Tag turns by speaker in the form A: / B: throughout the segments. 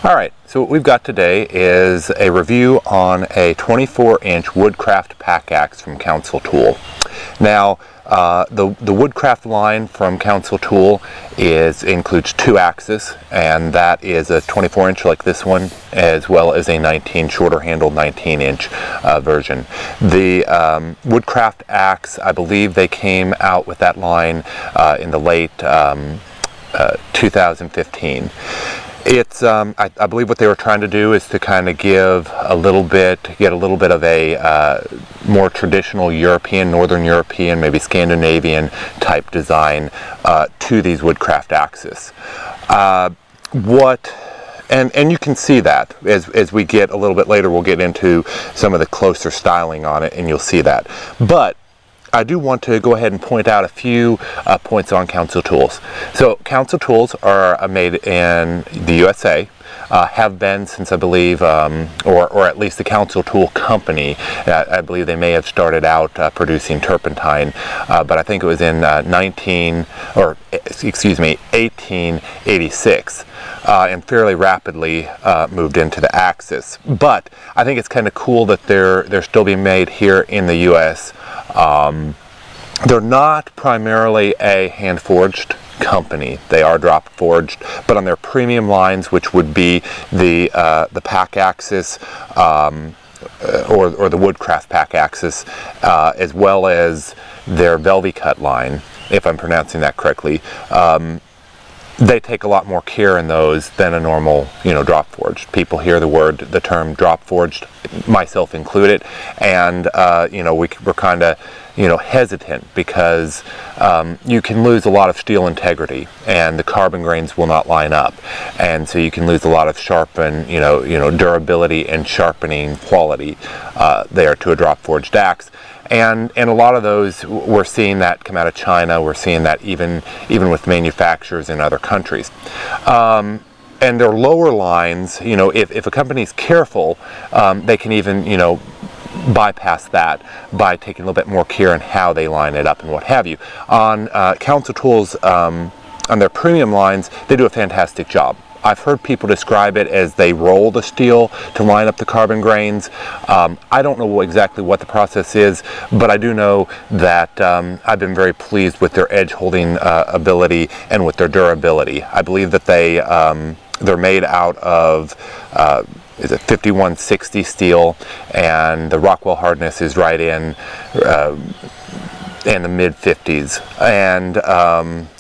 A: All right, so what we've got today is a review on a 24-inch Woodcraft pack axe from Council Tool. Now, the Woodcraft line from Council Tool includes two axes, and that is a 24-inch like this one, as well as a shorter handled 19-inch version. The Woodcraft axe, I believe they came out with that line in the late 2015. It's I believe what they were trying to do is to kind of get a little bit of a more traditional European, Northern European, maybe Scandinavian type design to these Woodcraft axes. And you can see that as we get a little bit later, we'll get into some of the closer styling on it, and you'll see that. But I do want to go ahead and point out a few points on Council Tools. So Council Tools are made in the USA, have been since I believe, or at least the Council Tool Company. I believe they may have started out producing turpentine, but I think it was in 1886. And fairly rapidly moved into the axis. But I think it's kind of cool that they're still being made here in the U.S. They're not primarily a hand-forged company. They are drop forged, but on their premium lines, which would be the pack axis or the Woodcraft pack axis, as well as their Velvicut line, if I'm pronouncing that correctly. They take a lot more care in those than a normal, drop forged. People hear the term drop forged, myself included, and we're kind of, hesitant because you can lose a lot of steel integrity, and the carbon grains will not line up, and so you can lose a lot of durability and sharpening quality there to a drop forged axe. And a lot of those, we're seeing that come out of China. We're seeing that even with manufacturers in other countries. And their lower lines, if a company's careful, they can even, bypass that by taking a little bit more care in how they line it up and what have you. On Council Tools, on their premium lines, they do a fantastic job. I've heard people describe it as they roll the steel to line up the carbon grains. I don't know exactly what the process is, but I do know that I've been very pleased with their edge holding ability and with their durability. I believe that they're made out of is it 5160 steel, and the Rockwell hardness is right in the mid 50s, and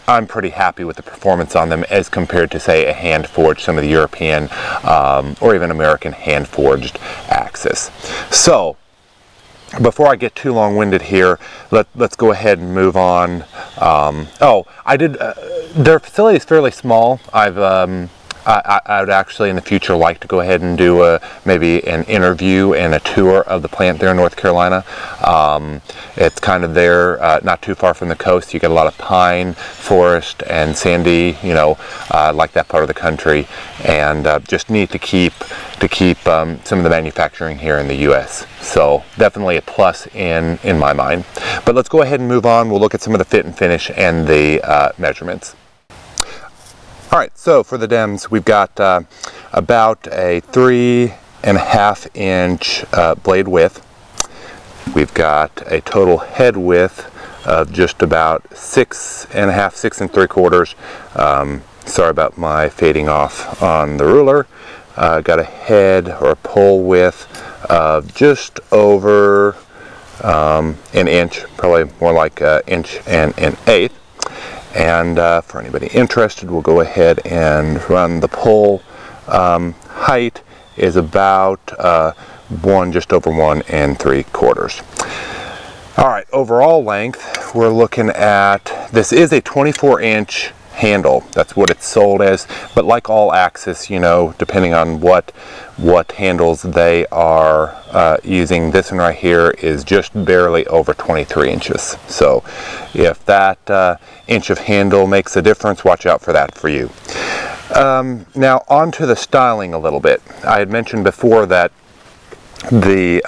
A: I'm pretty happy with the performance on them as compared to, say, a hand-forged, some of the European or even American hand-forged axes. So, before I get too long-winded here, let's go ahead and move on. Their facility is fairly small. I would actually in the future like to go ahead and do maybe an interview and a tour of the plant there in North Carolina. It's kind of there, not too far from the coast. You get a lot of pine forest and sandy, like that part of the country, and just neat to keep some of the manufacturing here in the U.S. So definitely a plus in my mind. But let's go ahead and move on. We'll look at some of the fit and finish and the measurements. All right, so for the Dems, we've got about a 3.5 inch blade width. We've got a total head width of just about 6.5, 6 3/4. Sorry about my fading off on the ruler. Got a head or a pole width of just over an inch, probably more like an inch and an eighth. And for anybody interested, we'll go ahead and run the pole. Height is about just over 1 3/4. All right, overall length, we're looking at, this is a 24-inch handle. That's what it's sold as, but like all axes, depending on what handles they are using, this one right here is just barely over 23 inches. So if that inch of handle makes a difference, watch out for that for you. Now on to the styling a little bit. I had mentioned before that the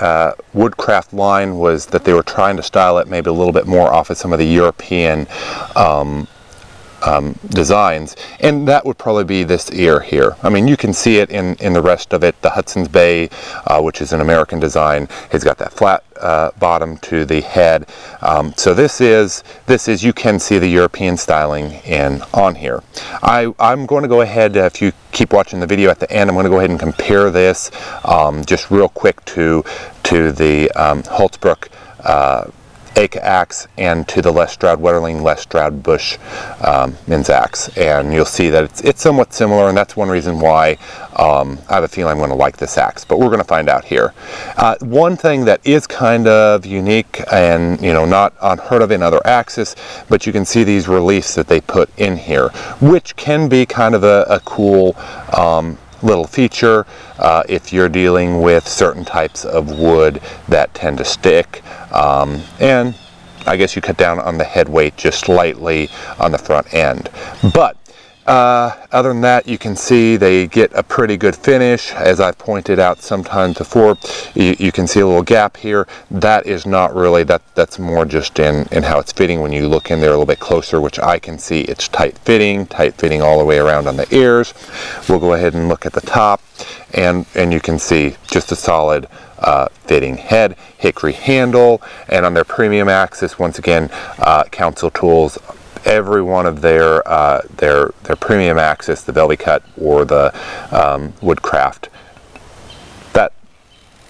A: Woodcraft line was that they were trying to style it maybe a little bit more off of some of the European designs, and that would probably be this ear here. I mean, you can see it in the rest of it. The Hudson's Bay, which is an American design, has got that flat bottom to the head. So this is you can see the European styling on here. I'm going to go ahead, if you keep watching the video at the end, I'm going to go ahead and compare this just real quick to the Holzbrook Aka axe and to the Les Stroud Wetterling Les Stroud Bush men's axe, and you'll see that it's somewhat similar, and that's one reason why I have a feeling I'm going to like this axe, but we're going to find out here. One thing that is kind of unique and not unheard of in other axes, but you can see these reliefs that they put in here, which can be kind of a cool little feature if you're dealing with certain types of wood that tend to stick, and I guess you cut down on the head weight just slightly on the front end. But other than that, you can see they get a pretty good finish. As I've pointed out sometimes before, you can see a little gap here. That is not really, that's more just in how it's fitting. When you look in there a little bit closer, which I can see, it's tight fitting all the way around on the ears. We'll go ahead and look at the top, and you can see just a solid fitting head, hickory handle, and on their premium axis, once again, Council Tools, every one of their premium axis, the Velvy Cut or the Woodcraft, that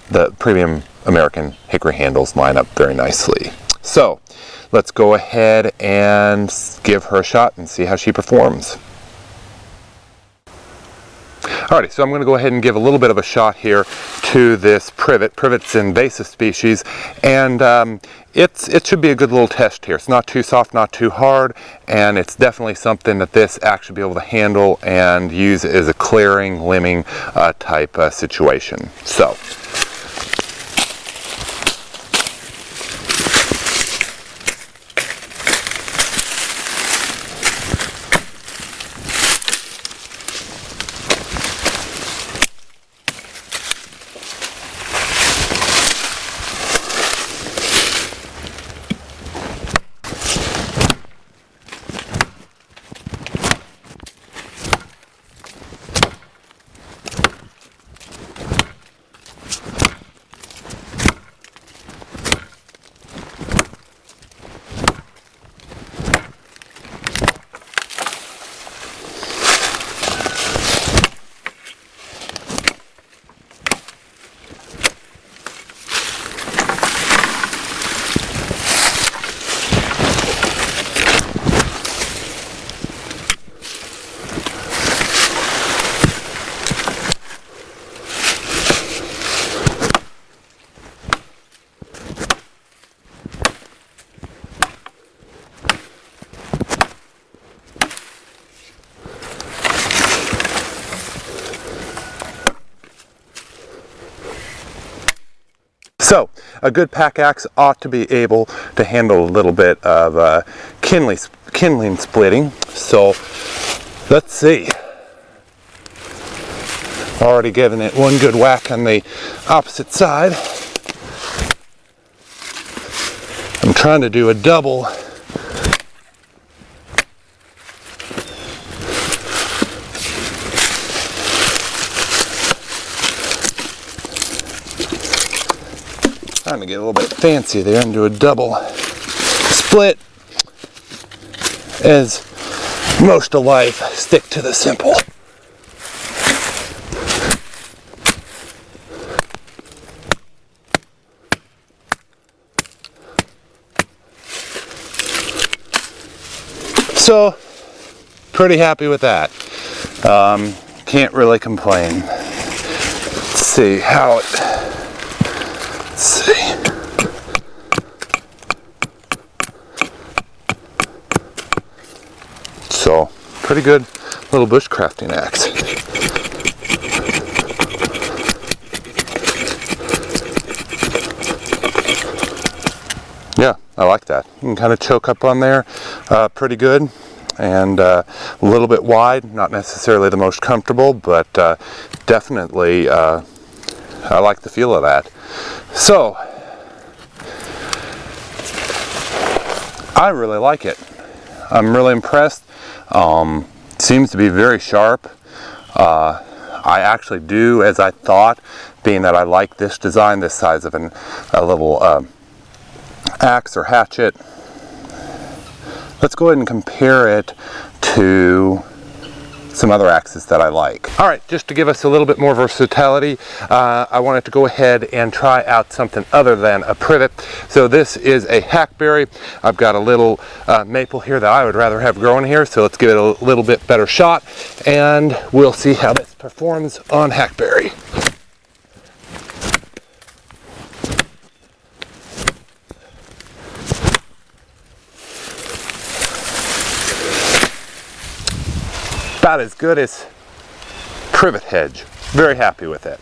A: the premium American hickory handles line up very nicely. So let's go ahead and give her a shot and see how she performs. Alrighty, so I'm going to go ahead and give a little bit of a shot here to this privet. Privet's an invasive species, and it should be a good little test here. It's not too soft, not too hard, and it's definitely something that this axe should be able to handle and use as a clearing, limbing type situation. So. So a good pack axe ought to be able to handle a little bit of kindling splitting. So let's see. Already given it one good whack on the opposite side. I'm trying to do a double. Trying to get a little bit fancy there and do a double split. As most of life, stick to the simple. So, pretty happy with that. Can't really complain. Let's see how it. Let's see. So, pretty good little bushcrafting axe. Yeah, I like that. You can kind of choke up on there pretty good, and a little bit wide, not necessarily the most comfortable, but definitely I like the feel of that. So, I really like it. I'm really impressed. Seems to be very sharp. I actually do as I thought, being that I like this design, this size of a little axe or hatchet. Let's go ahead and compare it to some other axes that I like. All right, just to give us a little bit more versatility, I wanted to go ahead and try out something other than a privet. So this is a Hackberry. I've got a little maple here that I would rather have growing here, so let's give it a little bit better shot, and we'll see how this performs on Hackberry. About as good as privet hedge. Very happy with it.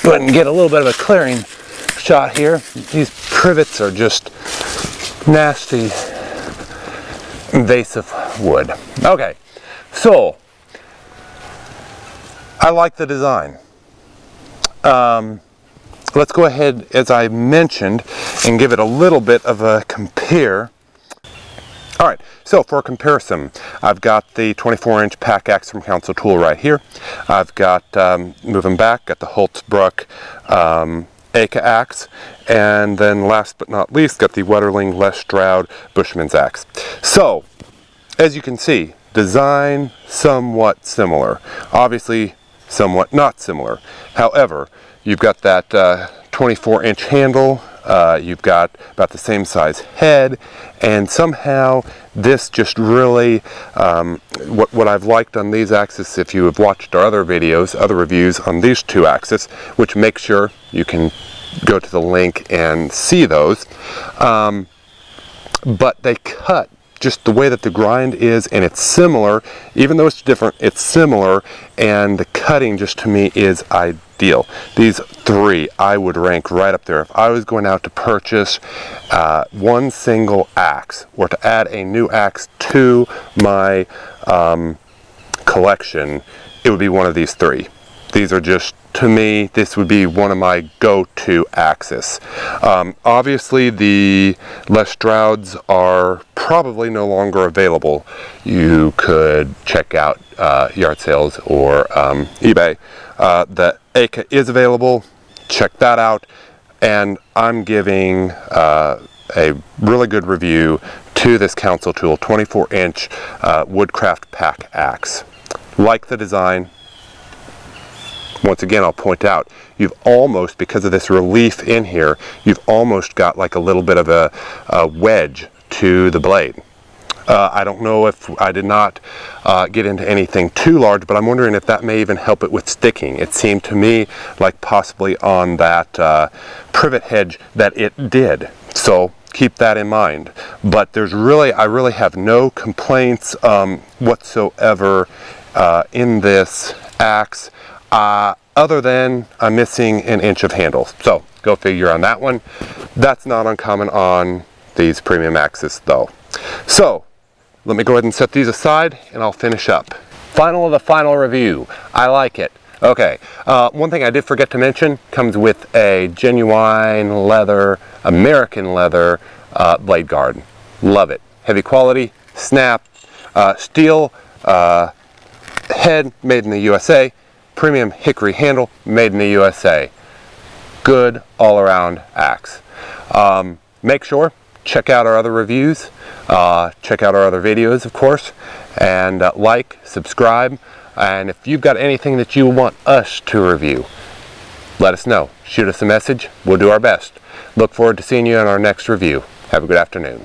A: Go ahead and get a little bit of a clearing shot here. These privets are just nasty, invasive wood. Okay, so I like the design. Let's go ahead, as I mentioned, and give it a little bit of a compare. All right, so for a comparison, I've got the 24-inch pack axe from Council Tool right here. I've got, moving back, got the Holtzbruck Aka axe, and then last but not least, got the Wetterling Les Stroud Bushman's axe. So, as you can see, design somewhat similar. Obviously, somewhat not similar. However, you've got that 24-inch handle, you've got about the same size head, and somehow this just really, what I've liked on these axes, if you have watched our other videos, other reviews on these two axes, which make sure you can go to the link and see those, but they cut just the way that the grind is, and it's similar, even though it's different, it's similar, and the cutting just to me is ideal. These three I would rank right up there. If I was going out to purchase one single axe, or to add a new axe to my collection, it would be one of these three. These are just, to me, this would be one of my go-to axes. Obviously, the Les Strouds are probably no longer available. You could check out yard sales or eBay. The Aka is available. Check that out. And I'm giving a really good review to this Council Tool 24-inch Woodcraft pack axe. Like the design. Once again, I'll point out, you've almost, because of this relief in here, you've almost got like a little bit of a wedge to the blade. I don't know if I did not get into anything too large, but I'm wondering if that may even help it with sticking. It seemed to me like possibly on that privet hedge that it did. So keep that in mind. But there's really, I really have no complaints whatsoever in this axe. Other than I'm missing an inch of handle. So go figure on that one. That's not uncommon on these premium axes though. So let me go ahead and set these aside and I'll finish up. Final of the final review. I like it. Okay, one thing I did forget to mention, comes with a genuine leather, American leather blade guard. Love it. Heavy quality, snap, steel head, made in the USA. Premium hickory handle, made in the USA. Good all-around axe. Make sure, check out our other reviews, check out our other videos, of course, and like, subscribe, and if you've got anything that you want us to review, let us know. Shoot us a message, we'll do our best. Look forward to seeing you in our next review. Have a good afternoon.